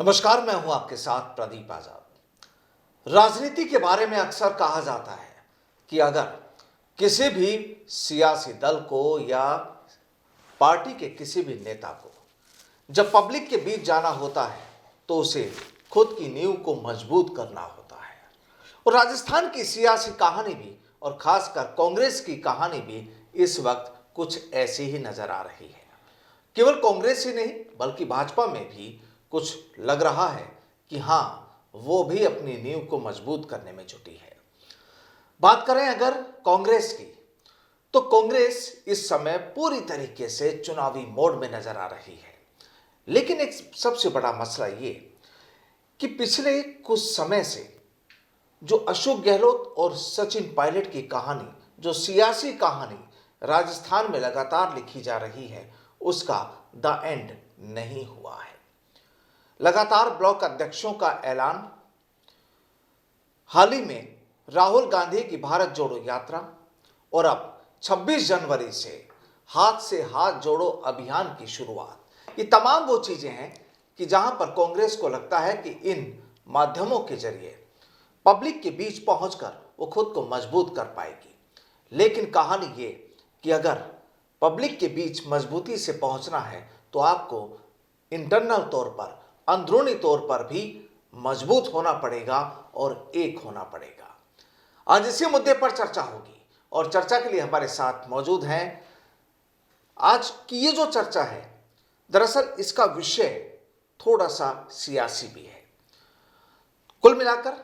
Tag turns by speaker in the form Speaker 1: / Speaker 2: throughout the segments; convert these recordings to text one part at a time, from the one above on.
Speaker 1: नमस्कार, मैं हूं आपके साथ प्रदीप आजाद। राजनीति के बारे में अक्सर कहा जाता है कि अगर किसी भी सियासी दल को या पार्टी के किसी भी नेता को जब पब्लिक के बीच जाना होता है तो उसे खुद की नींव को मजबूत करना होता है। और राजस्थान की सियासी कहानी भी और खासकर कांग्रेस की कहानी भी इस वक्त कुछ ऐसी ही नजर आ रही है। केवल कांग्रेस ही नहीं बल्कि भाजपा में भी कुछ लग रहा है कि हां, वो भी अपनी नींव को मजबूत करने में जुटी है। बात करें अगर कांग्रेस की, तो कांग्रेस इस समय पूरी तरीके से चुनावी मोड में नजर आ रही है। लेकिन एक सबसे बड़ा मसला ये कि पिछले कुछ समय से जो अशोक गहलोत और सचिन पायलट की कहानी, जो सियासी कहानी राजस्थान में लगातार लिखी जा रही है, उसका द एंड नहीं हुआ है। लगातार ब्लॉक अध्यक्षों का ऐलान, हाल ही में राहुल गांधी की भारत जोड़ो यात्रा और अब 26 जनवरी से हाथ जोड़ो अभियान की शुरुआत, ये तमाम वो चीजें हैं कि जहां पर कांग्रेस को लगता है कि इन माध्यमों के जरिए पब्लिक के बीच पहुंचकर वो खुद को मजबूत कर पाएगी। लेकिन कहानी ये कि अगर पब्लिक के बीच मजबूती से पहुंचना है तो आपको इंटरनल तौर पर, अंदरूनी तौर पर भी मजबूत होना पड़ेगा और एक होना पड़ेगा। आज इसी मुद्दे पर चर्चा होगी और चर्चा के लिए हमारे साथ मौजूद हैं। आज की ये जो चर्चा है, दरअसल इसका विषय थोड़ा सा सियासी भी है। कुल मिलाकर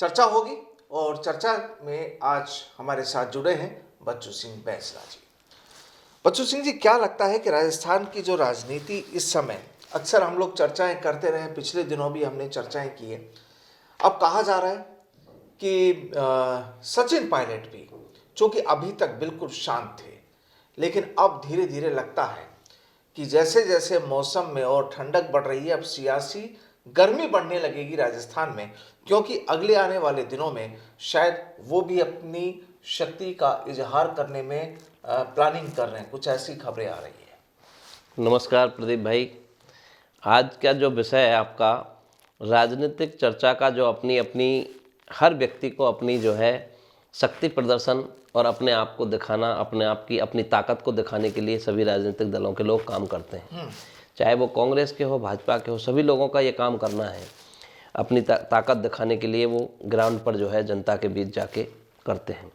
Speaker 1: चर्चा होगी और चर्चा में आज हमारे साथ जुड़े हैं बच्चू सिंह बैंसला जी। बच्चू सिंह जी, क्या लगता है कि राजस्थान की जो राजनीति इस समय, अक्सर हम लोग चर्चाएं करते रहे, पिछले दिनों भी हमने चर्चाएं की है, अब कहा जा रहा है कि सचिन पायलट भी, चूंकि अभी तक बिल्कुल शांत थे, लेकिन अब धीरे धीरे लगता है कि जैसे जैसे मौसम में और ठंडक बढ़ रही है, अब सियासी गर्मी बढ़ने लगेगी राजस्थान में, क्योंकि अगले आने वाले दिनों में शायद वो भी अपनी शक्ति का इजहार करने में प्लानिंग कर रहे हैं। कुछ ऐसी खबरें आ रही है।
Speaker 2: नमस्कार प्रदीप भाई, आज का जो विषय है आपका राजनीतिक चर्चा का, जो अपनी अपनी हर व्यक्ति को अपनी जो है शक्ति प्रदर्शन और अपने आप को दिखाना, अपने आप की अपनी ताकत को दिखाने के लिए सभी राजनीतिक दलों के लोग काम करते हैं। चाहे वो कांग्रेस के हो, भाजपा के हो, सभी लोगों का ये काम करना है। अपनी ताकत दिखाने के लिए वो ग्राउंड पर जो है जनता के बीच जाके करते हैं।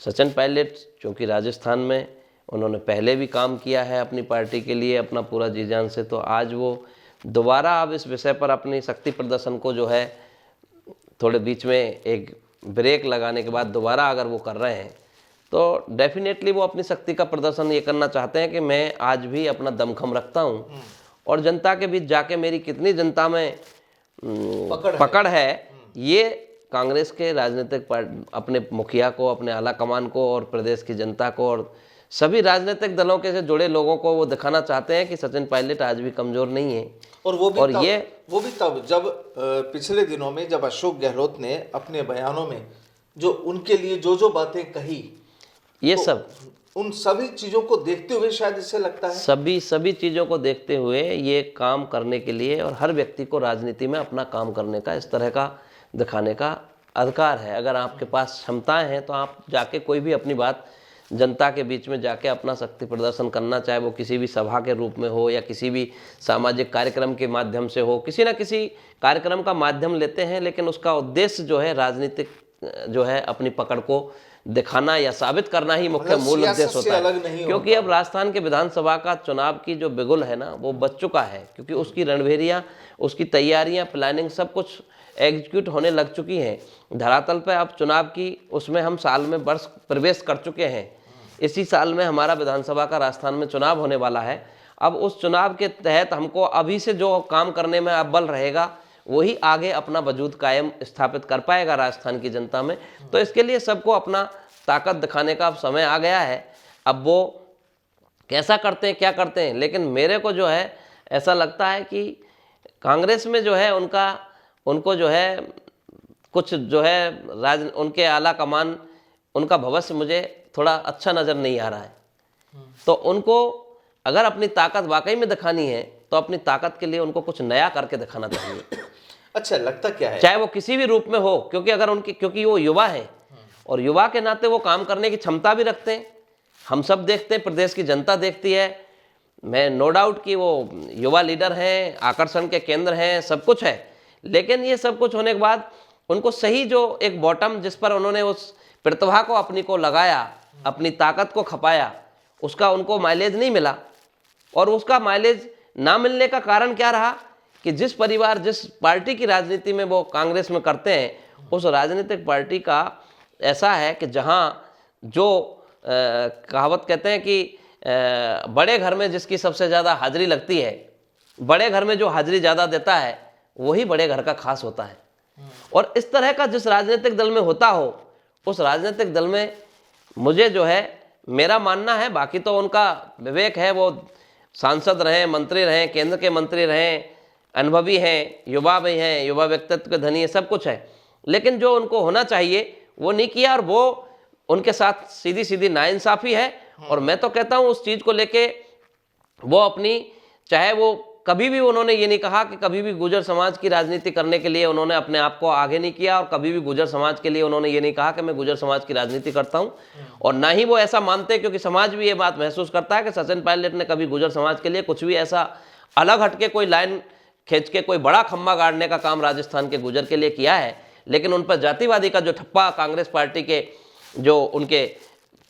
Speaker 2: सचिन पायलट चूँकि राजस्थान में उन्होंने पहले भी काम किया है अपनी पार्टी के लिए अपना पूरा जी जान से, तो आज वो दोबारा अब इस विषय पर अपनी शक्ति प्रदर्शन को जो है थोड़े बीच में एक ब्रेक लगाने के बाद दोबारा अगर वो कर रहे हैं तो डेफिनेटली वो अपनी शक्ति का प्रदर्शन ये करना चाहते हैं कि मैं आज भी अपना दमखम रखता हूँ और जनता के बीच जाके मेरी कितनी जनता में पकड़ है, ये कांग्रेस के राजनीतिक अपने मुखिया को, अपने आला कमान को और प्रदेश की जनता को और सभी राजनीतिक दलों के से जुड़े लोगों को वो दिखाना चाहते हैं कि सचिन पायलट आज भी कमजोर नहीं है।
Speaker 1: और वो भी तब जब पिछले दिनों में जब अशोक गहलोत ने अपने बयानों में जो उनके लिए जो बातें कही,
Speaker 2: ये
Speaker 1: तो
Speaker 2: सब
Speaker 1: उन सभी चीजों को देखते हुए शायद इससे लगता है
Speaker 2: सभी चीज़ों को देखते हुए ये काम करने के लिए, और हर व्यक्ति को राजनीति में अपना काम करने का, इस तरह का दिखाने का अधिकार है। अगर आपके पास क्षमताएं हैं तो आप जाके कोई भी अपनी बात जनता के बीच में जाके अपना शक्ति प्रदर्शन करना, चाहे वो किसी भी सभा के रूप में हो या किसी भी सामाजिक कार्यक्रम के माध्यम से हो, किसी ना किसी कार्यक्रम का माध्यम लेते हैं, लेकिन उसका उद्देश्य जो है राजनीतिक जो है अपनी पकड़ को दिखाना या साबित करना ही मुख्य मूल उद्देश्य होता है। क्योंकि अब राजस्थान के विधानसभा का चुनाव की जो बिगुल है ना, वो बच चुका है, क्योंकि उसकी रणभेरियाँ, उसकी तैयारियाँ, प्लानिंग सब कुछ एग्जीक्यूट होने लग चुकी हैं धरातल पे। अब चुनाव की उसमें हम साल में वर्ष प्रवेश कर चुके हैं। इसी साल में हमारा विधानसभा का राजस्थान में चुनाव होने वाला है। अब उस चुनाव के तहत हमको अभी से जो काम करने में अब बल रहेगा, वही आगे अपना वजूद कायम स्थापित कर पाएगा राजस्थान की जनता में। तो इसके लिए सबको अपना ताकत दिखाने का अब समय आ गया है। अब वो कैसा करते हैं, क्या करते हैं, लेकिन मेरे को जो है ऐसा लगता है कि कांग्रेस में जो है उनको जो है कुछ जो है उनके आला कमान, उनका भविष्य मुझे थोड़ा अच्छा नज़र नहीं आ रहा है। तो उनको अगर अपनी ताकत वाकई में दिखानी है तो अपनी ताकत के लिए उनको कुछ नया करके दिखाना चाहिए।
Speaker 1: अच्छा, लगता क्या है?
Speaker 2: चाहे वो किसी भी रूप में हो, क्योंकि वो युवा है और युवा के नाते वो काम करने की क्षमता भी रखते हैं। हम सब देखते हैं, प्रदेश की जनता देखती है। मैं नो डाउट कि वो युवा लीडर हैं, आकर्षण के केंद्र हैं, सब कुछ है। लेकिन ये सब कुछ होने के बाद उनको सही जो एक बॉटम जिस पर उन्होंने उस प्रतिभा को अपनी को लगाया, अपनी ताकत को खपाया, उसका उनको माइलेज नहीं मिला। और उसका माइलेज ना मिलने का कारण क्या रहा कि जिस पार्टी की राजनीति में वो कांग्रेस में करते हैं, उस राजनीतिक पार्टी का ऐसा है कि जहाँ जो कहावत कहते हैं कि बड़े घर में जिसकी सबसे ज़्यादा हाजिरी लगती है, बड़े घर में जो हाजिरी ज़्यादा देता है वही बड़े घर का खास होता है। और इस तरह का जिस राजनीतिक दल में होता हो, उस राजनीतिक दल में मुझे जो है, मेरा मानना है, बाकी तो उनका विवेक है, वो सांसद रहें, मंत्री रहें, केंद्र के मंत्री रहें, अनुभवी हैं, युवा भी हैं, युवा व्यक्तित्व के धनी है, सब कुछ है, लेकिन जो उनको होना चाहिए वो नहीं किया। और वो उनके साथ सीधी सीधी नाइंसाफ़ी है। और मैं तो कहता हूँ उस चीज़ को लेके वो अपनी, चाहे वो कभी भी उन्होंने ये नहीं कहा कि कभी भी गुर्जर समाज की राजनीति करने के लिए उन्होंने अपने आप को आगे नहीं किया, और कभी भी गुर्जर समाज के लिए उन्होंने ये नहीं कहा कि मैं गुर्जर समाज की राजनीति करता हूँ। और ना ही वो ऐसा मानते, क्योंकि समाज भी ये बात महसूस करता है कि सचिन पायलट ने कभी गुर्जर समाज के लिए कुछ भी ऐसा अलग हटके कोई लाइन खींच के कोई बड़ा खम्भा गाड़ने का काम राजस्थान के गुर्जर के लिए किया है। लेकिन उन पर जातिवादी का जो ठप्पा कांग्रेस पार्टी के जो उनके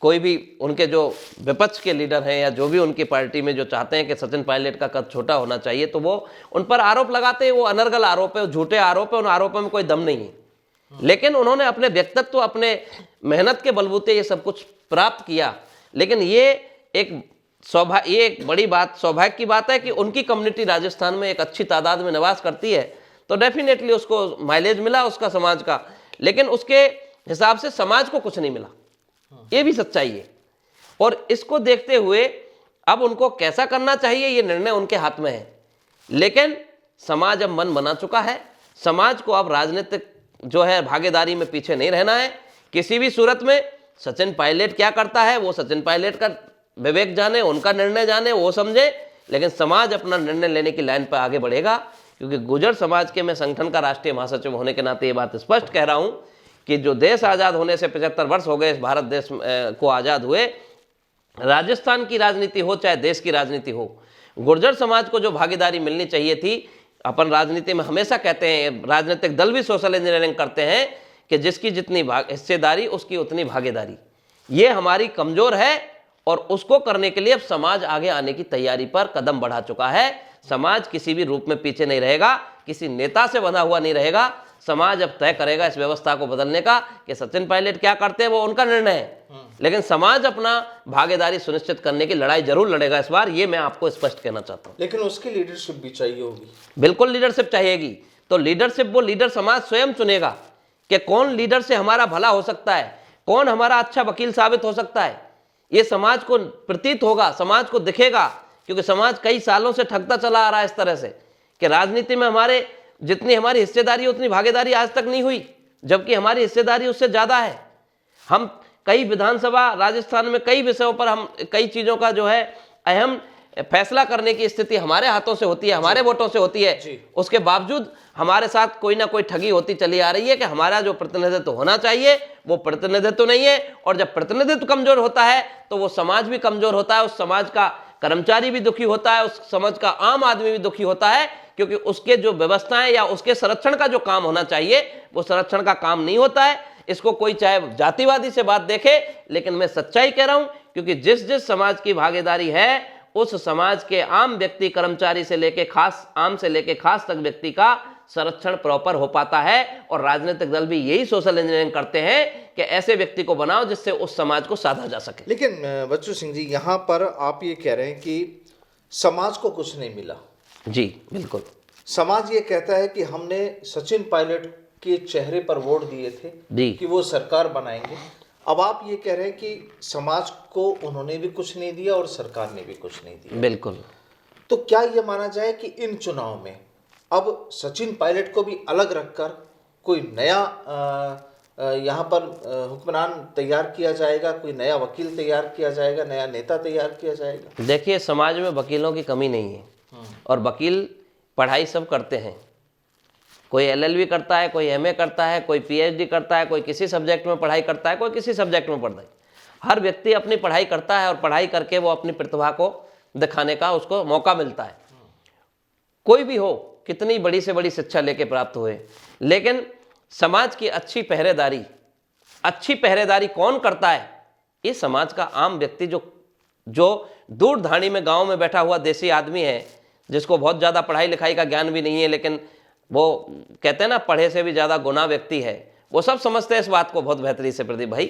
Speaker 2: कोई भी उनके जो विपक्ष के लीडर हैं या जो भी उनकी पार्टी में जो चाहते हैं कि सचिन पायलट का कद छोटा होना चाहिए, तो वो उन पर आरोप लगाते हैं। वो अनर्गल आरोप है, झूठे आरोप है, उन आरोपों में कोई दम नहीं है। लेकिन उन्होंने अपने व्यक्तित्व, अपने मेहनत के बलबूते ये सब कुछ प्राप्त किया। लेकिन ये एक बड़ी बात, सौभाग्य की बात है कि उनकी कम्युनिटी राजस्थान में एक अच्छी तादाद में निवास करती है, तो डेफिनेटली उसको माइलेज मिला उसका समाज का। लेकिन उसके हिसाब से समाज को कुछ नहीं मिला, ये भी सच्चाई है। और इसको देखते हुए अब उनको कैसा करना चाहिए, ये निर्णय उनके हाथ में है। लेकिन समाज अब मन बना चुका है। समाज को अब राजनीतिक जो है भागीदारी में पीछे नहीं रहना है किसी भी सूरत में। सचिन पायलट क्या करता है वो सचिन पायलट का विवेक जाने, उनका निर्णय जाने, वो समझे। लेकिन समाज अपना निर्णय लेने की लाइन पर आगे बढ़ेगा, क्योंकि गुर्जर समाज के मैं संगठन का राष्ट्रीय महासचिव होने के नाते ये बात स्पष्ट कह रहा हूं कि जो देश आज़ाद होने से 75 वर्ष हो गए, इस भारत देश को आज़ाद हुए, राजस्थान की राजनीति हो चाहे देश की राजनीति हो, गुर्जर समाज को जो भागीदारी मिलनी चाहिए थी, अपन राजनीति में हमेशा कहते हैं, राजनीतिक दल भी सोशल इंजीनियरिंग करते हैं कि जिसकी जितनी हिस्सेदारी उसकी उतनी भागीदारी। ये हमारी कमजोर है और उसको करने के लिए अब समाज आगे आने की तैयारी पर कदम बढ़ा चुका है। समाज किसी भी रूप में पीछे नहीं रहेगा, किसी नेता से बंधा हुआ नहीं रहेगा। समाज अब तय करेगा इस व्यवस्था को बदलने का कि सचिन पायलट क्या करते हैं वो उनका निर्णय है, लेकिन समाज अपना भागीदारी सुनिश्चित करने की लड़ाई जरूर लड़ेगा इस बार, ये मैं आपको स्पष्ट कहना चाहता हूँ।
Speaker 1: लेकिन उसकी लीडरशिप भी चाहिए होगी।
Speaker 2: बिल्कुल लीडरशिप चाहिएगी। तो लीडरशिप वो लीडर समाज स्वयं चुनेगा कि कौन लीडर से हमारा भला हो सकता है, कौन हमारा अच्छा वकील साबित हो सकता है। ये समाज को प्रतीत होगा, समाज को दिखेगा, क्योंकि समाज कई सालों से ठगता चला आ रहा है इस तरह से कि राजनीति में हमारे जितनी हमारी हिस्सेदारी उतनी भागीदारी आज तक नहीं हुई, जबकि हमारी हिस्सेदारी उससे ज़्यादा है। हम कई विधानसभा राजस्थान में कई विषयों पर हम कई चीज़ों का जो है अहम फैसला करने की स्थिति हमारे हाथों से होती है, हमारे वोटों से होती है। उसके बावजूद हमारे साथ कोई ना कोई ठगी होती चली आ रही है कि हमारा जो प्रतिनिधित्व होना चाहिए वो प्रतिनिधित्व नहीं है। और जब प्रतिनिधित्व कमजोर होता है तो वो समाज भी कमजोर होता है, उस समाज का कर्मचारी भी दुखी होता है, उस समाज का आम आदमी भी दुखी होता है, क्योंकि उसके जो व्यवस्थाएं या उसके संरक्षण का जो काम होना चाहिए वो संरक्षण का काम नहीं होता है। इसको कोई चाहे जातिवादी से बात देखे, लेकिन मैं सच्चाई कह रहा हूं, क्योंकि जिस जिस समाज की भागीदारी है उस समाज के आम व्यक्ति, कर्मचारी से लेके खास, आम से लेके खास तक व्यक्ति का संरक्षण प्रॉपर हो पाता है। और राजनीतिक दल भी यही सोशल इंजीनियरिंग करते हैं कि ऐसे व्यक्ति को बनाओ जिससे उस समाज को साधा जा सके।
Speaker 1: लेकिन बच्चू सिंह जी, यहाँ पर आप ये कह रहे हैं कि समाज को कुछ नहीं मिला।
Speaker 2: जी बिल्कुल।
Speaker 1: समाज ये कहता है कि हमने सचिन पायलट के चेहरे पर वोट दिए थे कि वो सरकार बनाएंगे। अब आप ये कह रहे हैं कि समाज को उन्होंने भी कुछ नहीं दिया और सरकार ने भी कुछ नहीं दिया।
Speaker 2: बिल्कुल।
Speaker 1: तो क्या ये माना जाए कि इन चुनाव में अब सचिन पायलट को भी अलग रखकर कोई नया यहाँ पर हुक्मरान तैयार किया जाएगा, कोई नया वकील तैयार किया जाएगा, नया नेता तैयार किया जाएगा?
Speaker 2: देखिए, समाज में वकीलों की कमी नहीं है। और वकील पढ़ाई सब करते हैं, कोई LLB करता है, कोई MA करता है, कोई PhD करता है, कोई किसी सब्जेक्ट में पढ़ाई करता है, कोई किसी सब्जेक्ट में पढ़ता है। हर व्यक्ति अपनी पढ़ाई करता है और पढ़ाई करके वो अपनी प्रतिभा को दिखाने का उसको मौका मिलता है। कोई भी हो, कितनी बड़ी से बड़ी शिक्षा लेके प्राप्त हुए, लेकिन समाज की अच्छी पहरेदारी कौन करता है? ये समाज का आम व्यक्ति जो दूर धाड़ी में गांव में बैठा हुआ देसी आदमी है, जिसको बहुत ज़्यादा पढ़ाई लिखाई का ज्ञान भी नहीं है, लेकिन वो कहते हैं ना पढ़े से भी ज़्यादा गुना व्यक्ति है, वो सब समझते हैं इस बात को बहुत बेहतरी से प्रदीप भाई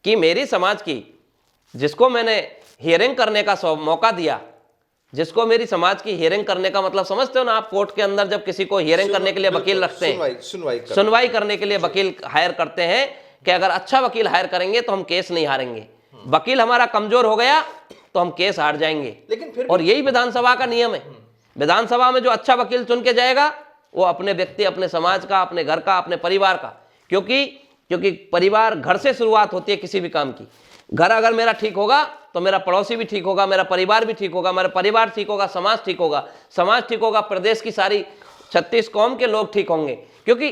Speaker 2: कि मेरी समाज की जिसको मैंने हियरिंग करने का मौका दिया, जिसको मेरी समाज की हियरिंग करने का मतलब समझते हो ना आप, कोर्ट के अंदर जब किसी को हियरिंग करने के लिए वकील रखते हैं, सुनवाई करने के लिए वकील हायर करते हैं कि अगर अच्छा वकील हायर करेंगे तो हम केस नहीं हारेंगे, वकील हमारा कमजोर हो गया तो हम केस हार जाएंगे।
Speaker 1: लेकिन फिर
Speaker 2: और यही विधानसभा का नियम है। विधानसभा में जो अच्छा वकील चुन के जाएगा वो अपने व्यक्ति, अपने समाज का, अपने घर का, अपने परिवार का, क्योंकि परिवार घर से शुरुआत होती है किसी भी काम की। घर अगर मेरा ठीक होगा तो मेरा पड़ोसी भी ठीक होगा, मेरा परिवार भी ठीक होगा, मेरा परिवार ठीक होगा, समाज ठीक होगा, समाज ठीक होगा, प्रदेश की सारी 36 कौम के लोग ठीक होंगे, क्योंकि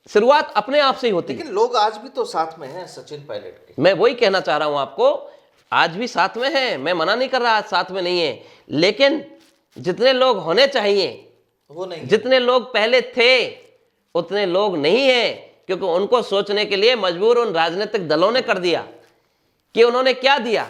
Speaker 2: शुरुआत अपने आप से ही होती है।
Speaker 1: लेकिन लोग आज भी तो साथ में हैं सचिन पायलट के।
Speaker 2: मैं वही कहना चाह रहा हूं आपको, आज भी साथ में हैं, मैं मना नहीं कर रहा आज साथ में नहीं है, लेकिन जितने लोग होने चाहिए
Speaker 1: वो नहीं,
Speaker 2: जितने लोग पहले थे उतने लोग नहीं है, क्योंकि उनको सोचने के लिए मजबूर उन राजनीतिक दलों ने कर दिया कि उन्होंने क्या दिया,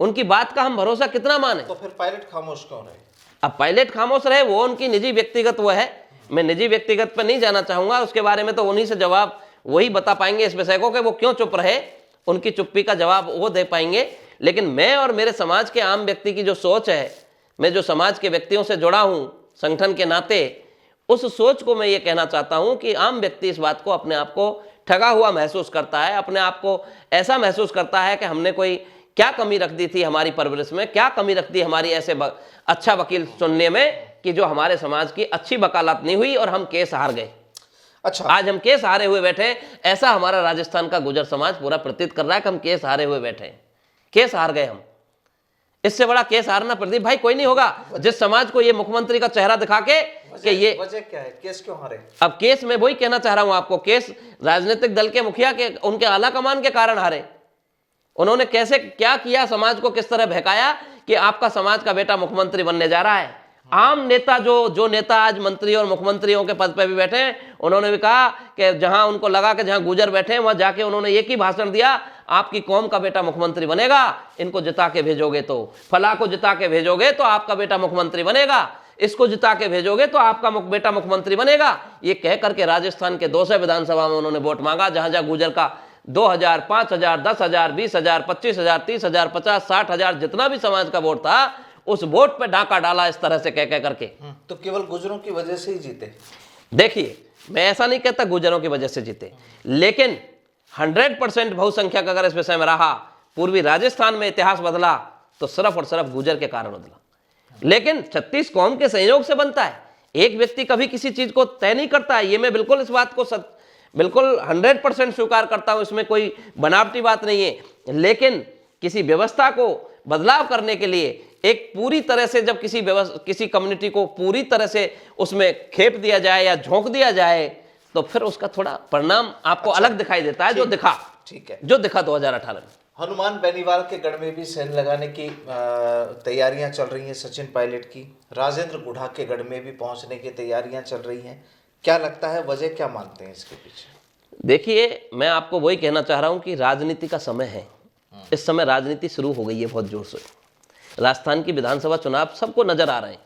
Speaker 2: उनकी बात का हम भरोसा कितना माने।
Speaker 1: तो फिर पायलट खामोश क्यों रहे?
Speaker 2: अब पायलट खामोश रहे, वो उनकी निजी व्यक्तिगत वो है, मैं निजी व्यक्तिगत पर नहीं जाना चाहूंगा, उसके बारे में तो उन्हीं से जवाब वही बता पाएंगे इस विषय को कि वो क्यों चुप रहे, उनकी चुप्पी का जवाब वो दे पाएंगे। लेकिन मैं और मेरे समाज के आम व्यक्ति की जो सोच है, मैं जो समाज के व्यक्तियों से जुड़ा हूं संगठन के नाते, उस सोच को मैं ये कहना चाहता हूं कि आम व्यक्ति इस बात को अपने आप को ठगा हुआ महसूस करता है, अपने आप को ऐसा महसूस करता है कि हमने कोई क्या कमी रख दी थी हमारी परवरिश में, क्या कमी रख दी हमारी ऐसे अच्छा वकील चुनने में कि जो हमारे समाज की अच्छी वकालत नहीं हुई और हम केस हार गए।
Speaker 1: अच्छा,
Speaker 2: आज हम केस हारे हुए बैठे हैं, ऐसा हमारा राजस्थान का गुर्जर समाज पूरा प्रतीत कर रहा है कि हम केस हारे हुए बैठे हैं, केस हार गए हम। इससे बड़ा केस हारना प्रदीप भाई कोई नहीं होगा, जिस समाज को ये मुख्यमंत्री का चेहरा दिखा के कि ये
Speaker 1: वजह क्या है, केस क्यों हारे?
Speaker 2: अब केस में वही कहना चाह रहा हूं आपको, केस राजनीतिक दल के मुखिया के, उनके आला कमान के कारण हारे। उन्होंने कैसे क्या किया, समाज को किस तरह बहकाया कि आपका समाज का बेटा मुख्यमंत्री बनने जा रहा है। आम नेता जो नेता आज मंत्री और मुख्यमंत्रियों के पद पे भी बैठे हैं, उन्होंने भी कहा कि जहां उनको लगा कि जहां गुजर बैठे हैं वहां जाके उन्होंने एक ही भाषण दिया, आपकी कौम का बेटा मुख्यमंत्री बनेगा, इनको जिता के भेजोगे तो, फला को जिता के भेजोगे तो आपका बेटा मुख्यमंत्री बनेगा, इसको जिता के भेजोगे तो आपका बेटा मुख्यमंत्री बनेगा। ये कह करके राजस्थान के 200 विधानसभा में उन्होंने वोट मांगा, जहां जहां गुजर का 2000, 5000, 10,000, 20,000, 25,000, 30,000, 50, 60,000 जितना भी समाज का वोट था, उस वोट पे डाका डाला इस तरह से कह करके।
Speaker 1: तो केवल गुजरों की वजह से ही जीते?
Speaker 2: देखिए, मैं ऐसा नहीं कहता गुजरों की वजह से जीते, लेकिन 100% बहुसंख्यक अगर इस विषय में रहा, पूर्वी राजस्थान में इतिहास बदला तो सिर्फ और सिर्फ गुजर के कारण बदला। लेकिन 36 कौम के संयोग से बनता है, एक व्यक्ति कभी किसी चीज को तय नहीं करता है। ये मैं बिल्कुल इस बात को बिल्कुल 100% स्वीकार करता हूं, इसमें कोई बनावटी बात नहीं है। लेकिन किसी व्यवस्था को बदलाव करने के लिए एक पूरी तरह से जब किसी कम्युनिटी को पूरी तरह से उसमें खेप दिया जाए या झोंक दिया जाए, तो फिर उसका थोड़ा परिणाम आपको अलग दिखाई देता है, जो दिखा 2018 में।
Speaker 1: हनुमान बेनीवाल के गढ़ में भी सेल लगाने की तैयारियां चल रही हैं सचिन पायलट की, राजेंद्र गुढ़ा के गढ़ में भी पहुंचने की तैयारियां चल रही हैं। क्या लगता है, वजह क्या मानते हैं इसके पीछे?
Speaker 2: देखिए, मैं आपको वही कहना चाह रहा हूं कि राजनीति का समय है, इस समय राजनीति शुरू हो गई है बहुत जोर से। राजस्थान की विधानसभा चुनाव सबको नजर आ रहे हैं,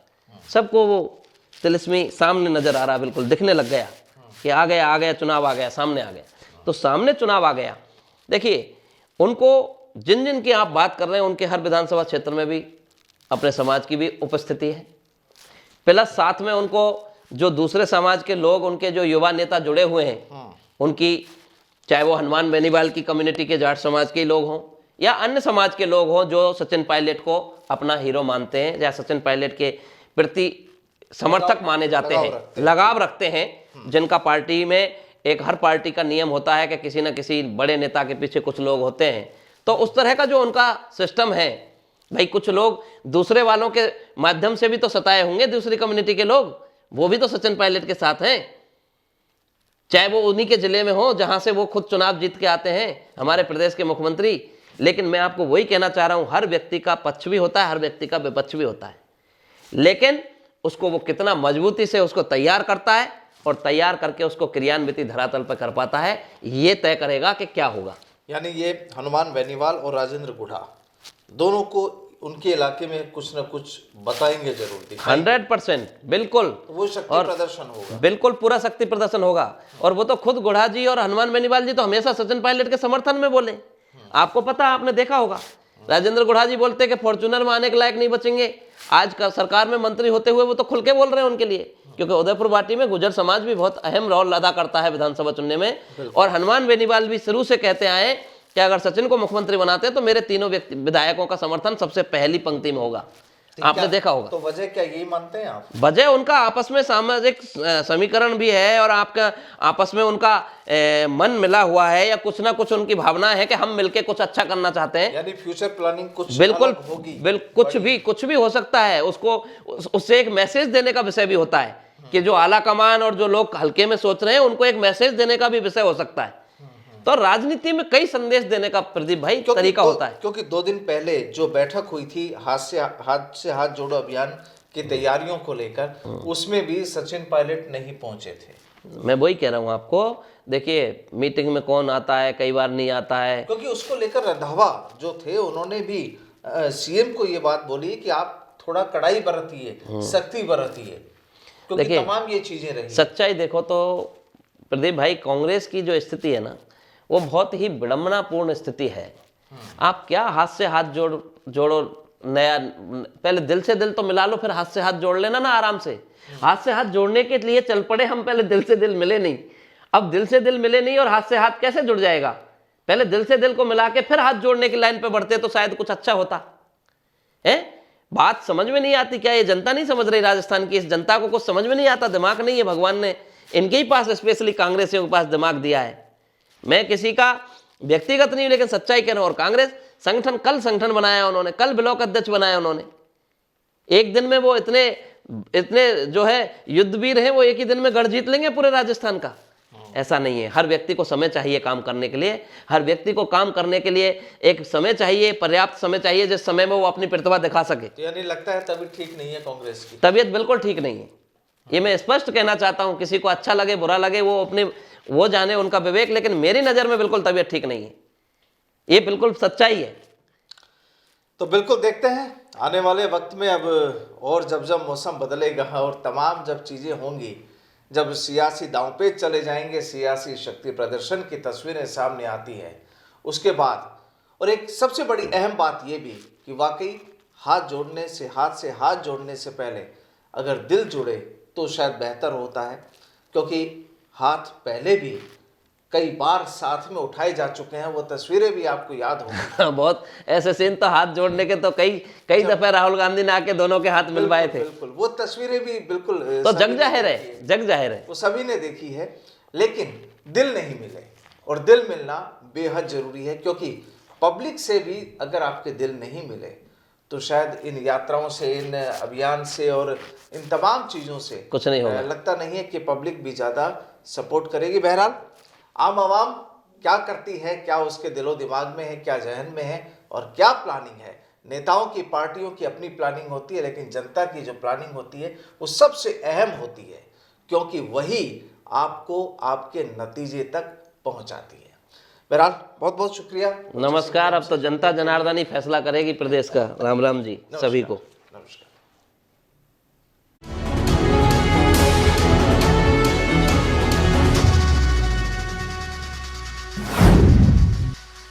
Speaker 2: सबको वो तिलिस्मी सामने नजर आ रहा है, बिल्कुल दिखने लग गया कि आ गया चुनाव, आ गया सामने, आ गया तो सामने चुनाव आ गया। देखिए, उनको जिन की आप बात कर रहे हैं, उनके हर विधानसभा क्षेत्र में भी अपने समाज की भी उपस्थिति है, प्लस साथ में उनको जो दूसरे समाज के लोग, उनके जो युवा नेता जुड़े हुए हैं, उनकी चाहे वो हनुमान बेनीवाल की कम्युनिटी के जाट समाज के लोग हों या अन्य समाज के लोग हों जो सचिन पायलट को अपना हीरो मानते हैं या सचिन पायलट के प्रति समर्थक माने जाते हैं, लगाव रखते हैं, जिनका पार्टी में एक हर पार्टी का नियम होता है कि किसी न किसी बड़े नेता के पीछे कुछ लोग होते हैं। तो उस तरह का जो उनका सिस्टम है, भाई कुछ लोग दूसरे वालों के माध्यम से भी तो सताए होंगे, दूसरी कम्युनिटी के लोग, वो भी तो सचिन पायलट के साथ हैं, चाहे वो उन्हीं के जिले में हो जहां से वो खुद चुनाव जीत के आते हैं, हमारे प्रदेश के मुख्यमंत्री। लेकिन मैं आपको वही कहना चाह रहा हूं, हर व्यक्ति का पक्ष भी होता है, हर व्यक्ति का विपक्ष भी होता है, लेकिन उसको वो कितना मजबूती से उसको तैयार करता है और तैयार करके उसको क्रियान्वित धरातल पर कर पाता है, ये तय करेगा कि क्या होगा।
Speaker 1: यानी ये हनुमान बेनीवाल और राजेंद्र गुढ़ा दोनों को उनके इलाके में कुछ ना कुछ बताएंगे जरूर,
Speaker 2: 100% बिल्कुल,
Speaker 1: तो वो शक्ति प्रदर्शन होगा,
Speaker 2: बिल्कुल पूरा शक्ति प्रदर्शन होगा। और वो तो खुद गुढ़ा जी और हनुमान बेनीवाल जी तो हमेशा सचिन पायलट के समर्थन में बोले, आपको पता, आपने देखा होगा। राजेंद्र गुढ़ा जी बोलते कि फॉर्च्यूनर में आने के लायक नहीं बचेंगे, आज का सरकार में मंत्री होते हुए वो तो खुल के बोल रहे हैं उनके लिए, क्योंकि उदयपुर वाटी में गुर्जर समाज भी बहुत अहम रोल अदा करता है विधानसभा चुनने में। और हनुमान बेनीवाल भी शुरू से कहते आए कि अगर सचिन को मुख्यमंत्री बनाते हैं तो मेरे तीनों विधायकों का समर्थन सबसे पहली पंक्ति में होगा, आपने देखा होगा।
Speaker 1: तो वजह क्या यही मानते हैं आप?
Speaker 2: वजह उनका आपस में सामाजिक समीकरण भी है और आपका आपस में उनका मन मिला हुआ है, या कुछ ना कुछ उनकी भावना है कि हम मिलके कुछ अच्छा करना चाहते हैं,
Speaker 1: यानी फ्यूचर प्लानिंग कुछ
Speaker 2: बिल्कुल
Speaker 1: अलग होगी,
Speaker 2: कुछ भी हो सकता है। उसको उससे एक मैसेज देने का विषय भी होता है कि जो आला कमान और जो लोग हल्के में सोच रहे हैं उनको एक मैसेज देने का भी विषय हो सकता है। तो राजनीति में कई संदेश देने का प्रदीप भाई तरीका होता है।
Speaker 1: क्योंकि 2 दिन पहले जो बैठक हुई थी हाथ से हाथ जोड़ो अभियान की तैयारियों को लेकर, उसमें भी सचिन पायलट नहीं पहुंचे थे।
Speaker 2: मैं वही कह रहा हूं आपको, देखिए मीटिंग में कौन आता है, कई बार नहीं आता है,
Speaker 1: क्योंकि उसको लेकर रंधावा जो थे उन्होंने भी सीएम को ये बात बोली कि आप थोड़ा कड़ाई बरतिए, सख्ती बरतिए, क्योंकि तमाम ये चीजें रही।
Speaker 2: सच्चाई देखो तो प्रदीप भाई, कांग्रेस की जो स्थिति है ना, वो बहुत ही विडंबनापूर्ण स्थिति है। आप क्या हाथ से हाथ जोड़ो नया, पहले दिल से दिल तो मिला लो, फिर हाथ से हाथ जोड़ लेना ना आराम से। हाथ से हाथ जोड़ने के लिए चल पड़े हम, पहले दिल से दिल मिले नहीं। अब दिल से दिल मिले नहीं और हाथ से हाथ कैसे जुड़ जाएगा? पहले दिल से दिल को मिला के फिर हाथ जोड़ने की लाइन पे बढ़ते तो शायद कुछ अच्छा होता है। बात समझ में नहीं आती क्या? ये जनता नहीं समझ रही, राजस्थान की इस जनता को कुछ समझ में नहीं आता, दिमाग नहीं है, भगवान ने इनके ही पास, स्पेशली कांग्रेसियों के पास दिमाग दिया है। मैं किसी का व्यक्तिगत नहीं, लेकिन सच्चाई कह रहा हूं। और कांग्रेस संगठन, कल संगठन बनाया उन्होंने, कल ब्लॉक अध्यक्ष बनाया उन्होंने, एक दिन में वो इतने जो है युद्धवीर हैं, वो एक ही दिन में गढ़ जीत लेंगे पूरे राजस्थान का। ऐसा नहीं है, हर व्यक्ति को समय चाहिए काम करने के लिए, हर व्यक्ति को काम करने के लिए एक समय चाहिए, पर्याप्त समय चाहिए, जिस समय में वो अपनी प्रतिभा दिखा सके।
Speaker 1: तो यानी लगता है तबीयत ठीक नहीं है कांग्रेस की?
Speaker 2: तबीयत बिल्कुल ठीक नहीं है, ये मैं स्पष्ट कहना चाहता हूं। किसी को अच्छा लगे बुरा लगे, वो जाने, उनका विवेक, लेकिन मेरी नजर में बिल्कुल तबीयत ठीक नहीं है, ये बिल्कुल सच्चाई है।
Speaker 1: तो बिल्कुल देखते हैं आने वाले वक्त में, अब और जब मौसम बदलेगा और तमाम जब चीजें होंगी, जब सियासी दांवपेच चले जाएंगे, सियासी शक्ति प्रदर्शन की तस्वीरें सामने आती है, उसके बाद और एक सबसे बड़ी अहम बात यह भी कि वाकई हाथ से हाथ जोड़ने से पहले अगर दिल जुड़े तो शायद बेहतर होता है, क्योंकि हाथ पहले भी कई बार साथ में उठाए जा चुके हैं, वो तस्वीरें भी आपको याद होंगी।
Speaker 2: बहुत ऐसे सीन तो हाथ जोड़ने के तो कई दफे राहुल गांधी ने आके दोनों के हाथ मिलवाए थे।
Speaker 1: बिल्कुल, वो तस्वीरें भी बिल्कुल
Speaker 2: तो जग जाहिर है,
Speaker 1: वो सभी ने देखी है, लेकिन दिल नहीं मिले, और दिल मिलना बेहद जरूरी है, क्योंकि पब्लिक से भी अगर आपके दिल नहीं मिले तो शायद इन यात्राओं से, इन अभियान से और इन तमाम चीज़ों से
Speaker 2: कुछ नहीं होगा।
Speaker 1: लगता नहीं है कि पब्लिक भी ज़्यादा सपोर्ट करेगी। बहरहाल आम आवाम क्या करती है, क्या उसके दिलो दिमाग में है, क्या जहन में है और क्या प्लानिंग है। नेताओं की, पार्टियों की अपनी प्लानिंग होती है, लेकिन जनता की जो प्लानिंग होती है वो सबसे अहम होती है, क्योंकि वही आपको आपके नतीजे तक पहुंचाती है। बहरहाल बहुत बहुत शुक्रिया।
Speaker 2: नमस्कार। अब तो जनता जनार्दन ही फैसला करेगी प्रदेश का। राम राम जी सभी को।